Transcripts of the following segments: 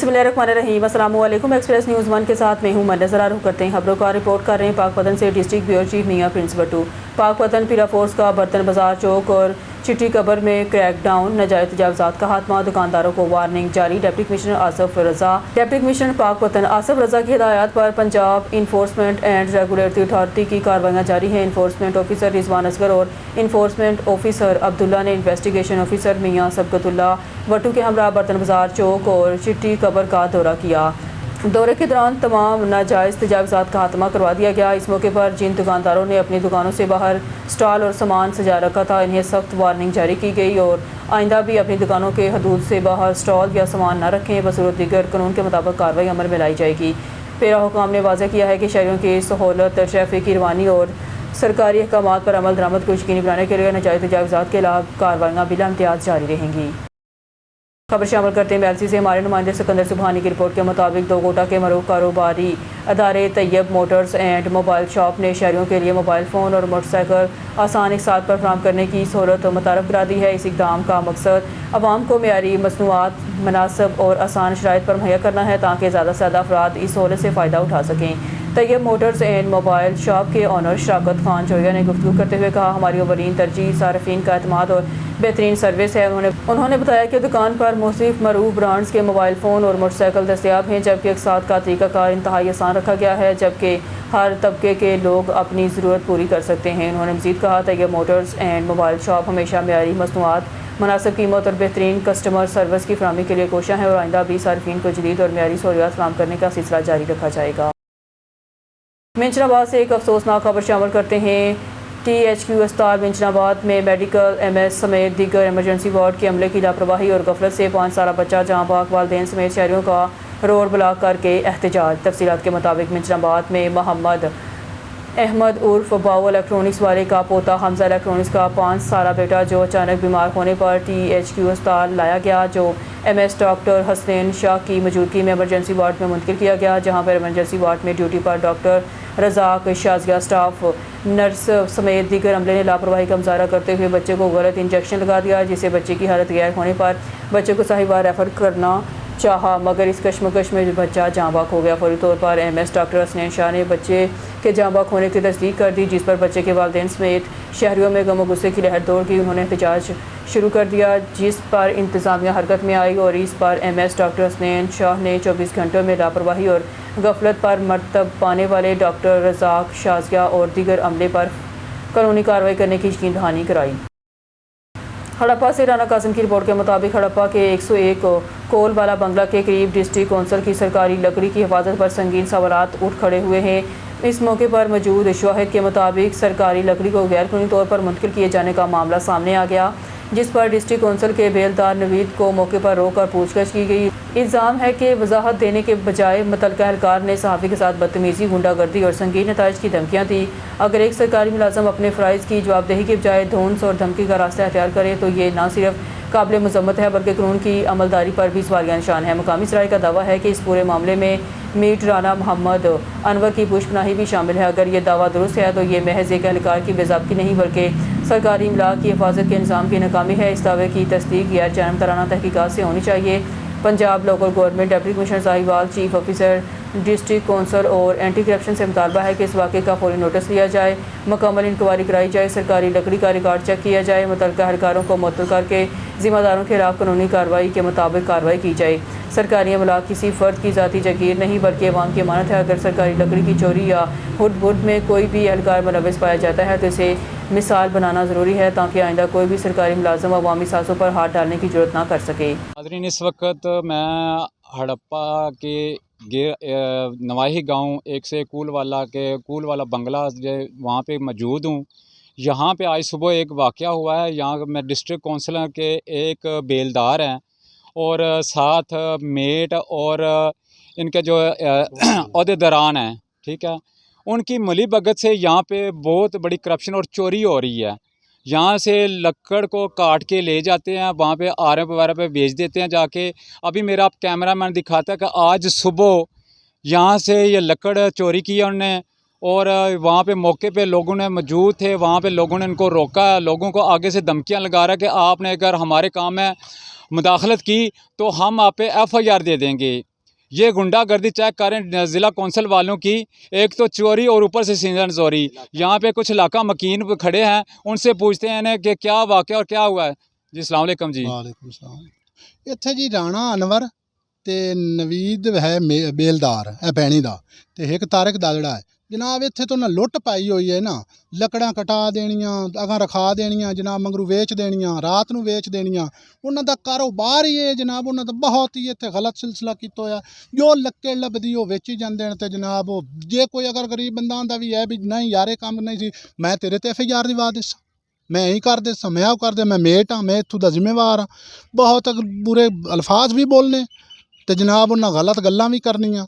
बिस्मिल्लाहिर्रहमानिर्रहीम। अस्सलामुअलैकुम। Express news 1 के साथ मैं हूँ मैं नजर रुख करते हैं खबरों का। रिपोर्ट कर रहे हैं पाकपतन से डिस्ट्रिक्ट ब्यूरो चीफ मियां प्रिंस भट्टू। पाकपतन पीरा फोर्स का बर्तन बाजार चौक और चिट्टी कबर में क्रैकडाउन, नजायज़ तजावज़ात का खात्मा, दुकानदारों को वार्निंग जारी। डिप्टी कमिश्नर पाकपतन आसफ रजा की हिदायत पर Punjab enforcement and regulatory authority की कार्रवाइयाँ जारी हैं। इन्फोर्समेंट ऑफिसर रिजवान असगर और इन्फोर्समेंट ऑफिसर अब्दुल्ला ने इन्वेस्टिगेशन ऑफिसर मियां सबकतुल्ला भट्टू के हमरा बर्तन बाजार चौक और चिट्टी कबर का दौरा किया। दौरे के दौरान तमाम नाजायज़ तजावज़ात का खात्मा करवा दिया गया। इस मौके पर जिन दुकानदारों ने अपनी दुकानों से बाहर स्टॉल और सामान सजा रखा था, इन्हें सख्त वार्निंग जारी की गई और आइंदा भी अपनी दुकानों के हदूद से बाहर स्टॉल या सामान न रखें। बसूरत दीगर कानून के मुताबिक कार्रवाई अमल में लाई जाएगी। पेरा हुकाम ने वाज़ह किया है कि शहरियों की सहूलत, ट्रैफिक की रवानी और सरकारी अहकामात पर अमल दरामद को यकीनी बनाने के लिए नाजायज़ तजावज़ात के खिलाफ कार्रवाइयाँ बिला इम्तियाज़ जारी रहेंगी। खबर शामिल करते हैं एलसी से हमारे नुमाइंदे सिकंदर सुबहानी की रिपोर्ट के मुताबिक दो गोटा के मरूफ कारोबारी अदारे Tayyab motors and mobile shop ने शहरियों के लिए मोबाइल फ़ोन और मोटरसाइकिल आसान एक साथ पर फराहम करने की सहूलत मुतारफ़ करा दी है। इस इक़दाम का मकसद आवाम को मेयारी मसनूआत मुनासिब और आसान शराइत पर मुहैया करना है ताकि ज़्यादा से ज़्यादा अफराद इस सहूलत से फ़ायदा उठा सकें। Tayyab motors and mobile shop के ऑनर शराकत खान जोया ने गुफ्तगू करते हुए कहा, हमारी अवलीन तरजीह सार्फिन का एतमाद और बेहतरीन सर्विस है। उन्होंने बताया कि दुकान पर मुख्तलिफ मरूफ ब्रांड्स के मोबाइल फ़ोन और मोटरसाइकिल दस्तियाब हैं, जबकि अक़सात का तरीक़ाकार इंतहाई आसान रखा गया है, जबकि हर तबके के लोग अपनी ज़रूरत पूरी कर सकते हैं। उन्होंने मज़ीद कहा, Tayyab motors and mobile shop हमेशा मेयारी मसनूआत, मुनासिब कीमत और बेहतरीन कस्टमर सर्विस की फराहमी के लिए कोशिश है और आइंदा भी सार्फिन को जदीद और मेयारी सहूलियात फराहम करने का सिलसिला जारी रखा जाएगा। मिंचनाबाद से एक अफसोसनाक खबर शामिल करते हैं। THQ अस्पताल मिंचनाबाद में मेडिकल MS समेत दीगर एमरजेंसी वार्ड के अमले की लापरवाही और गफलत से 5 साल बच्चा जहां बाग वालदेन समेत शहरियों का रोड ब्लॉक करके एहतजाज। तफसीलात के मुताबिक मिंचनाबाद में मोहम्मद अहमद उर्फ बाव इलेक्ट्रॉनिक्स वाले का पोता हमजा इलेक्ट्रॉनिक्स का 5 साल बेटा जो अचानक बीमार होने पर THQ अस्पताल लाया गया, जो MS डॉक्टर हसनैन शाह की मौजूदगी में एमरजेंसी वार्ड में मुंतकिल किया गया, जहां पर एमरजेंसी वार्ड में ड्यूटी पर doctor Razzaq, Shazia staff, nurse समेत दीगर अमले ने लापरवाही का मुजाहरा करते हुए बच्चे को गलत इंजेक्शन लगा दिया, जिससे बच्चे की हालत गैर होने पर बच्चे को साहिवाल रेफ़र करना चाहा, मगर इस कश्मकश में बच्चा जाँ बाक हो गया। फौरी तौर पर MS डॉक्टर हसनैन शाह ने बच्चे के जाँ बाक होने की तस्दीक कर दी, जिस पर बच्चे के वालिदैन समेत शहरियों में गम गुस्से की लहर दौड़ गई। उन्होंने एहतजाज शुरू कर दिया, जिस पर इंतज़ामिया हरकत में आई और इस पर MS डॉक्टर हसनैन शाह ने 24 घंटों में लापरवाही और गफलत पर मरतब पाने वाले डॉक्टर रज़ाक, शाज़िया और दीगर अमले पर कानूनी कार्रवाई करने की यकीन दहानी कराई। हड़प्पा से राना कासिम की रिपोर्ट के मुताबिक हड़प्पा के 101 कोल वाला बंगला के करीब डिस्ट्रिक्ट कौंसिल की सरकारी लकड़ी की हिफाजत पर संगीन सवालात उठ खड़े हुए हैं। इस मौके पर मौजूद शवाहिद के मुताबिक सरकारी लकड़ी को गैर कानूनी तौर पर मुंतकिल किए जाने का मामला सामने आ गया, जिस पर डिस्ट्रिक्ट कौंसिल के बेलदार नवीद को मौके पर रोक कर पूछताछ की गई। इल्ज़ाम है कि वजाहत देने के बजाय मुतल्लिका एहलकार ने सहाफ़ी के साथ बदतमीज़ी, गुंडागर्दी और संगीन नताइज की धमकियाँ दी। अगर एक सरकारी मुलाज़म अपने फ़राइज़ की जवाबदेही के बजाय धौंस और धमकी का रास्ता अख्तियार करे तो ये न सिर्फ काबिल मज़म्मत है बल्कि कानून की अमलदारी पर भी सवालिया निशान है। मुकामी सराय का दावा है कि इस पूरे मामले में मीट राना मोहम्मद अनवर की पुष्पनाही भी शामिल है। अगर ये दावा दुरुस्त है तो ये महज एक एहलकार की बेज़ाब्ती नहीं बल्कि सरकारी इमलाक की हिफाजत के निज़ाम की नाकामी है। इस दावे की तस्दीक गैर जानब तराना तहकीकात से होनी चाहिए। Punjab local government deputy commissioner Sahiwal, chief officer district council और एंटी करप्शन से मुतालबा है कि इस वाक़े का फौरी नोटिस लिया जाए, मुकम्मल इंक्वायरी कराई जाए, सरकारी लकड़ी का रिकॉर्ड चेक किया जाए, मुतल्लिका एहलकारों को मुअत्तल करके ज़िम्मेदारों के खिलाफ कानूनी कार्रवाई के मुताबिक कार्रवाई की जाए। सरकारी अमलाक किसी फ़र्द की ज़ाती जागीर नहीं बल्कि अवाम की अमानत है। अगर सरकारी लकड़ी की चोरी या हुड में कोई भी एहलकार मुलव्वस पाया जाता है तो इसे मिसाल बनाना ज़रूरी है ताकि आइंदा कोई भी सरकारी मुलाज़म अवामी सांसों पर हाथ डालने की ज़रूरत ना कर सके। नाज़रीन, इस वक्त मैं हड़प्पा के नवाही गांव एक से कूल वाला बंगला वहाँ पे मौजूद हूँ। यहाँ पे आज सुबह एक वाक़या हुआ है। यहाँ मैं डिस्ट्रिक्ट कौंसिलर के एक बेलदार हैं और साथ मेट और इनके जो अहदेदारान हैं, ठीक है, उनकी मिली भगत से यहाँ पे बहुत बड़ी करप्शन और चोरी हो रही है। यहाँ से लकड़ को काट के ले जाते हैं, वहाँ पे आरे वगैरह पे बेच देते हैं जाके। अभी मेरा आप कैमरामैन दिखाता है कि आज सुबह यहाँ से ये लकड़ चोरी की है उन्होंने और वहाँ पे मौके पे लोगों ने मौजूद थे। वहाँ पे लोगों ने इनको रोका, लोगों को आगे से धमकियाँ लगा रहा है कि आपने अगर हमारे काम में मुदाखलत की तो हम आप पे FIR दे देंगे। ये गुंडागर्दी चेक करें ज़िला कौंसिल वालों की, एक तो चोरी और ऊपर से सीजन चोरी। यहाँ पे कुछ इलाका मकीन पे खड़े हैं, उनसे पूछते हैं कि क्या वाक़या और क्या हुआ है जी। अस्सलाम वालेकुम जी। वालेकुम सलाम। इत्थे जी राणा अनवर ते नवीद है बेलदार है पैनी दा ते एक तारक दादड़ा है जनाब। इत्थे तो ना लुट पाई हुई है ना, लकड़ां कटा देनियां अगां रखा देनियां जनाब, मगरू वेच देनियां, रात नूं वेच देनियां। उन्हां दा कारोबार ही है जनाब, उन्हां दा बहुत ही इत्थे गलत सिलसिला कीता होया। जो लक्के लभदी ओह वेची जांदे न ते जनाब जे कोई अगर गरीब बंदा आंदा भी है भी नहीं यार ये कम्म नहीं सी, मैं तेरे ते FIR दिवा दिसां, मैं यही कर दे मैं ਉਹ कर दे, मैं मेट हाँ, मैं इत्थों का जिम्मेवार हाँ। बहुत बुरे अल्फाज भी बोलने तो जनाब उन्हें गलत गल्लां भी करनियां,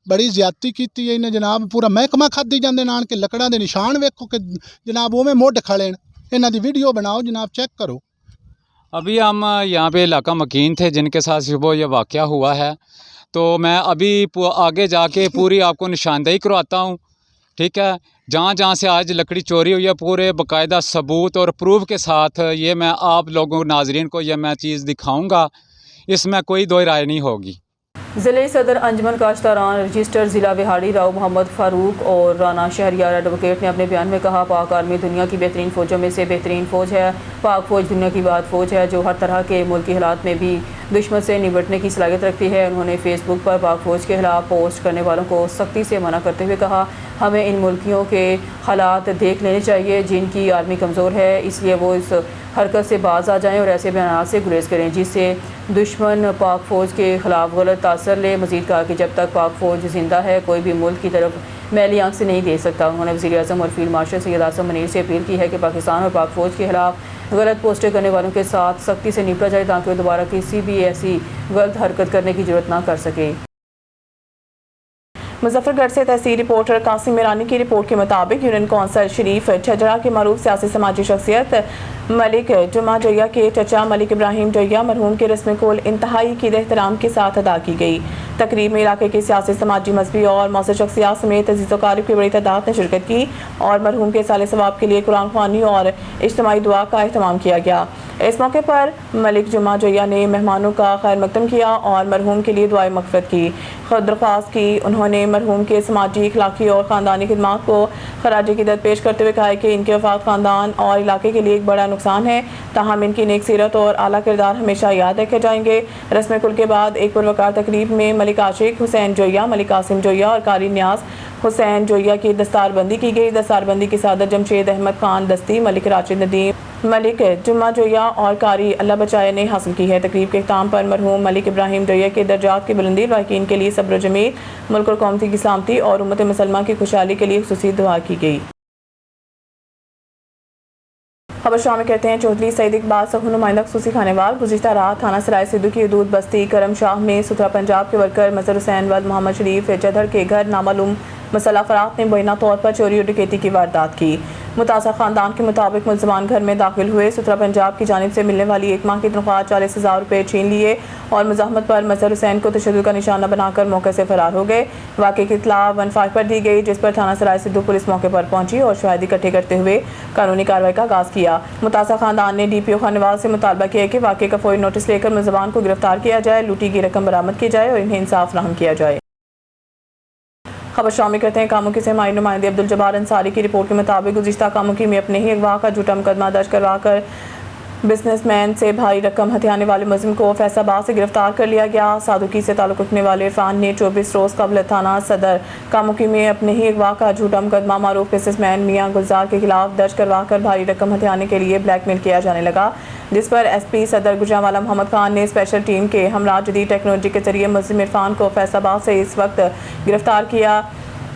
बड़ी ज्यादती की है इन्हें जनाब। पूरा महकमा खाधी जाते नान के लकड़ा के निशान वेखो कि जनाब उवें मुढ़ खड़े न। इन्हां दी वीडियो बनाओ जनाब, चेक करो। अभी हम यहाँ पे इलाका मकीन थे जिनके साथ सुबह ये वाक़या हुआ है, तो मैं अभी आगे जाके पूरी आपको निशानदेही करवाता हूँ, ठीक है। जहाँ जहाँ से आज लकड़ी चोरी हुई है पूरे बाकायदा सबूत और प्रूफ के साथ ये मैं आप लोगों नाजरीन को ये मैं चीज़ दिखाऊंगा, इसमें कोई दो राय नहीं होगी। ज़िले सदर अंजमन काश्तरान रजिस्टर ज़िला विहाड़ी राव मोहम्मद फ़ारूक और राना शहरियार एडवोकेट ने अपने बयान में कहा, पाक आर्मी दुनिया की बेहतरीन फ़ौजों में से बेहतरीन फ़ौज है। पाक फ़ौज दुनिया की बाद फ़ौज है जो हर तरह के मुल्की हालात में भी दुश्मन से निपटने की सलाहियत रखती है। उन्होंने फेसबुक पर पाक फ़ौज के खिलाफ पोस्ट करने वालों को सख्ती से मना करते हुए कहा, हमें इन मुल्कियों के हालात देख लेने चाहिए जिनकी आर्मी कमज़ोर है, इसलिए वो इस हरकत से बाज आ जाएँ और ऐसे बयान से गुरेज करें जिससे दुश्मन पाक फ़ौज के ख़िलाफ़ गलत तासर ले। मज़ीद कहा कि जब तक पाक फ़ौज ज़िंदा है कोई भी मुल्क की तरफ मैली आंख से नहीं देख सकता। उन्होंने वज़ीर-ए-आज़म और फील्ड मार्शल सैयद आसिम मुनीर से अपील की है कि पाकिस्तान और पाक फ़ौज के खिलाफ गलत पोस्टें करने वालों के साथ सख्ती से निपटा जाए ताकि वो दोबारा किसी भी ऐसी गलत हरकत करने की ज़रूरत ना कर सके। मुजफ्फरगढ़ से तहसील रिपोर्टर कासिम मीरानी की रिपोर्ट के मुताबिक यूनियन कौंसल शरीफ छजरा के मरूफ सियासी समाजी शख्सियत मलिक जुमा जैया के चचा मलिक इब्राहिम जैया मरहूम के रस्म कोल इंतहाई क़ीद एहतराम के साथ अदा की गई। तकरीब में इलाके के सियासी समाजी मजहबी और मौसर शख्सियात समेत अजीज़ व क़ारिब की बड़ी तादाद ने शिरकत की और मरहूम के साले सवाब के लिए कुरान ख्वानी और इज्तिमाई दुआ का अहतमाम किया गया। इस मौके पर मलिक जुमा जैया ने मेहमानों का खैर मकदम किया और मरहूम के लिए दुआए मग़फ़िरत की दरख्वास्त की। उन्होंने मरहूम के समाजी इखलाकी और ख़ानदानी खिदमात को खराज क़ीदत पेश करते हुए कहा कि इनके वफ़ात ख़ानदान और इलाके के लिए एक बड़ा नुकसान है, ताहम इनकी नेक सीरत और आला किरदार हमेशा याद रखे जाएंगे। रस्म कुल के बाद एक पुरवकार तकरीब में मलिक आशिक हुसैन जोया, मलिक कासिम जोया और कारी न्याज हुसैन जोया की दस्तारबंदी की गई। दस्तारबंदी की सादत जमशेद अहमद खान दस्ती, मलिक राशिद नदीम, मलिक जुम्मा जोया और कारी अल्लाह बचाए ने हासिल की है। तकरीब के इख्तिताम पर मरहूम मलिक इब्राहिम जोया के दर्जात की बुलंदी, वाक़ईन के लिए सब्र जमील, मुल्क और कौम की सलामती और उम्मत मुसलमान की खुशहाली के लिए खुसूसी दुआ की गई। खबर शामिल करते हैं चौधरी सईद इकबाल सहू नुमाइंदा खुसूसी खानेवाल। गुज़िश्ता रात थाना सराय सिद्धू की हदूद बस्ती करमशाह में सुथरा पंजाब के वर्कर मजहर हुसैन वल्द मोहम्मद शरीफ जदर के घर नामालूम मसला अफराद ने मुबैना तौर पर चोरी और डकैती की वारदात की। मुतासर ख़ानदान के मुताबिक मुलज़मान घर में दाखिल हुए, सुथरा पंजाब की जानिब से मिलने वाली एक माह की तनख्वाह 40,000 रुपये छीन लिए और मुज़ाहमत पर मजहर हुसैन को तशद्दुद का निशाना बनाकर मौके से फरार हो गए। वाक़े की इत्तला 15 पर दी गई, जिस पर थाना सराय सिद्धू पुलिस मौके पर पहुंची और शवाहिद इकट्ठे करते हुए कानूनी कार्रवाई का आगाज़ किया। मुतासर ख़ानदान ने DPO खानेवाल से मुतालबा किया कि वाक़े का फौरी नोटिस लेकर मुलज़मान को गिरफ्तार किया जाए, लूटी की रकम बरामद की जाए और इन्हें इंसाफ फराहम किया जाए। खबर शामिल करते हैं कामुकी से हमारे नुमाइंदे अब्दुल जब्बार अंसारी की रिपोर्ट के मुताबिक गुज़िश्ता कामुकी में अपने ही अगवा का झूठा मुकदमा दर्ज करवाकर बिजनेसमैन से भारी रकम हथियाने वाले मुलजिम को फैसलाबाद से गिरफ्तार कर लिया गया। सादुकी से ताल्लुक़ रखने वाले इरफान ने 24 रोज़ कबल थाना सदर कामुकी में अपने ही अगवा का झूठा मुकदमा मारूफ बिजनेसमैन मियां गुलजार के खिलाफ दर्ज करवाकर भारी रकम हथियाने के लिए ब्लैकमेल किया जाने लगा, जिस पर SP सदर गुजरांवाला मोहम्मद खान ने स्पेशल टीम के हमरा जदीद टेक्नोलॉजी के जरिए मुलजिम इरफान को फैसलाबाद से इस वक्त गिरफ्तार किया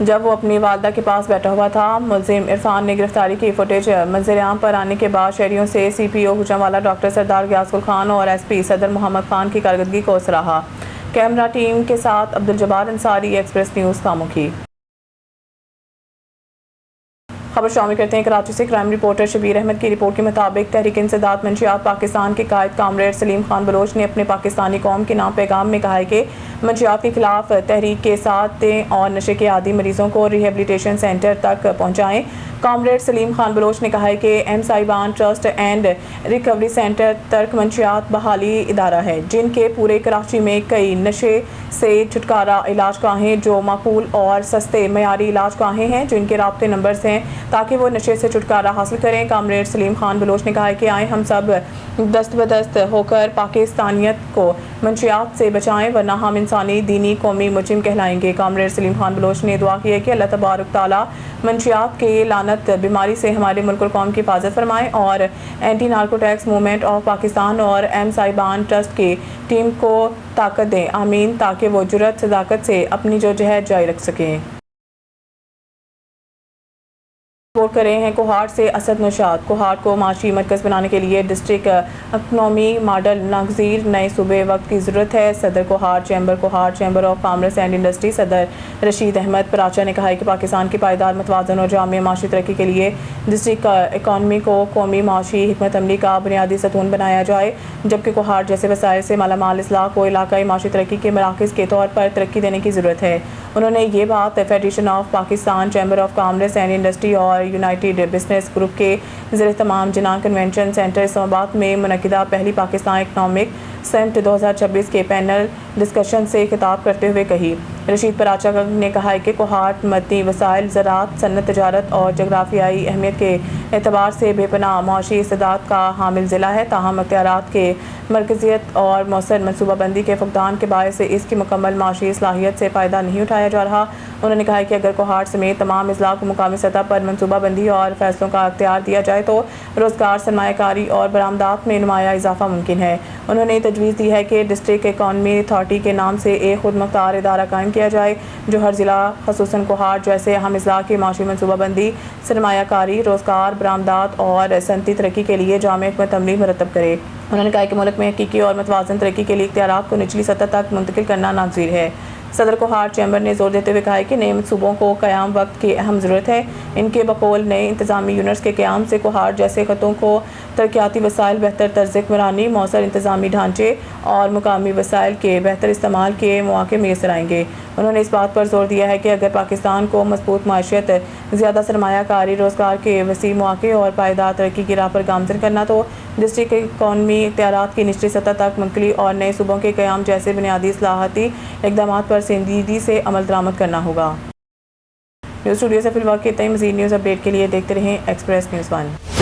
जब वो अपनी वालदा के पास बैठा हुआ था। मुलजिम इरफान ने गिरफ्तारी की फुटेज मंजर-ए-आम पर आने के बाद शहरियों से CPO गुजरांवाला डॉक्टर सरदार गयासुल खान और SP सदर मोहम्मद खान की कारकर्दगी को सराहा। कैमरा टीम के साथ अब्दुल जब्बार अंसारी, एक्सप्रेस न्यूज़ कामुकी। खबर शामिल करते हैं कराची से। क्राइम रिपोर्टर शबीर अहमद की रिपोर्ट के मुताबिक तहरीक इंसदाद मंशियात पाकिस्तान के कायद कामरेड सलीम खान बलोच ने अपने पाकिस्तानी कौम के नाम पैगाम में कहा है कि मंशियात के खिलाफ तहरीक के साथ दें और नशे के आदी मरीजों को रिहेबिलिटेशन सेंटर तक पहुँचाएँ। कामरेड सलीम खान बलोच ने कहा है कि एम साहिबान ट्रस्ट एंड रिकवरी सेंटर तर्क मंशियात बहाली इदारा है जिनके पूरे कराची में कई नशे से छुटकारा इलाज गाहें जो माकूल और सस्ते मयारी इलाज गाहें हैं जिनके राब्ते नंबर्स हैं ताकि वो नशे से छुटकारा हासिल करें। कामरेड सलीम खान बलोच ने कहा है कि आए हम सब दस्त बदस्त होकर पाकिस्तानियत को मंशियात से बचाएं वरना हम इंसानी दीनी कौमी मुजरिम कहलाएंगे। कामरेड सलीम खान बलोच ने दुआ की है कि अल्लाह तबारक ताला मंशियात के लानत बीमारी से हमारे मुल्क और कौम की हिफाजत फरमाएं और anti narcotics movement of Pakistan और एम साहिबान ट्रस्ट की टीम को ताकत दें। आमीन, ताकि वो जुर्रत सदाकत से अपनी जदोजहद जारी रख सकें। रिपोर्ट कर रहे हैं कोहाट से असद नौशाद। कोहाट को माशी मरकज़ बनाने के लिए डिस्ट्रिक्ट इकनॉमी मॉडल नागजीर नए सूबे वक्त की ज़रूरत है। सदर Kohat chamber of commerce and industry सदर रशीद अहमद पराचा ने कहा है कि पाकिस्तान की पायदार मतवाज़न और जामिया माशी तरक्की के लिए डिस्ट्रिक्ट इकॉनमी को कौमी माशी हिकमत अमली का बुनियादी सतून बनाया जाए, जबकि कोहाट जैसे वसाइल से मालामाल इस्लाह को इलाकाई माशी तरक्की के मराकज़ के तौर पर तरक्की देने की ज़रूरत है। उन्होंने ये बात federation of Pakistan chamber of commerce and industry और यूनाइटेड बिजनेस ग्रुप के ज़रिए तमाम जना कन्वेंशन सेंटर इस्लामाबाद में मुनक़िदा पहली पाकिस्तान इकनॉमिक समिट 2026 के पैनल डिस्कशन से खिताब करते हुए कही। रशीद पराचा ने कहा है कि कोहाट मदनी वसाइल, ज़राअत, सन्नत, तजारत और जगराफियाई अहमियत के एतबार से बेपनाह माशी इस्तेदाद का हामिल ज़िला है, ताहम अख्तियारात के मरकज़ियत और मौसर मनसूबाबंदी के फुकदान के बायस से इसकी मुकम्मल माशी सलाहियत से फ़ायदा नहीं उठाया जा रहा। उन्होंने कहा है कि अगर कोहाट समेत तमाम अज़ला को मुकामी सतह पर मनसूबाबंदी और फैसलों का अख्तियार दिया जाए तो रोज़गार, सरमायाकारी और बरामदात में नुमाया इजाफा मुमकिन है। उन्होंने तजवीज़ दी है कि डिस्ट्रिक्ट इकॉनमी अथॉरिटी के नाम से एक खुद मुख्तार इदारा कायम किया जाए जो हर ज़िला ख़ुसूसन कोहाट जैसे अहम अज़ला की माशी मनसूबाबंदी, सरमायाकारी, रोज़गार, बरामदात और सनती तरक्की के लिए जामे हिकमत अमली मुरतब करे। उन्होंने कहा कि मुल्क में हकीकी और मतवाज़न तरक्की के लिए इख्तियारात को निचली सतह तक मुंतकिल करना नागज़ीर है। सदर कोहाट चैम्बर ने जोर देते हुए कहा है कि नए मनसूबों को क़याम वक्त की अहम ज़रूरत है। इनके बकौल नए इंतज़ामी यूनिट्स के क़याम से कोहाट जैसे ख़त्ों को तरक्याती वसाइल, बेहतर तर्ज़ हुक्मरानी, मौसर इंतज़ामी ढांचे और मुकामी वसाइल के बेहतर इस्तेमाल के मौके मैसर आएंगे। उन्होंने इस बात पर जोर दिया है कि अगर पाकिस्तान को मजबूत माशियत, ज़्यादा सरमायाकारी, रोज़गार के वसी मौके और पायदार तरक्की की राह पर गामज़न करना तो डिस्ट्रिक्ट इकॉनमी इख्तियारात की निचली सतह तक मुंतकिली और नए सूबों के क़याम जैसे बुनियादी इस्लाहाती इक़दामात पर संजीदगी से अमल दरामद करना होगा। न्यूज़ स्टूडियो से फिलहाल इतना ही। मज़ीद न्यूज़ अपडेट के लिए देखते रहें एक्सप्रेस न्यूज़ 1।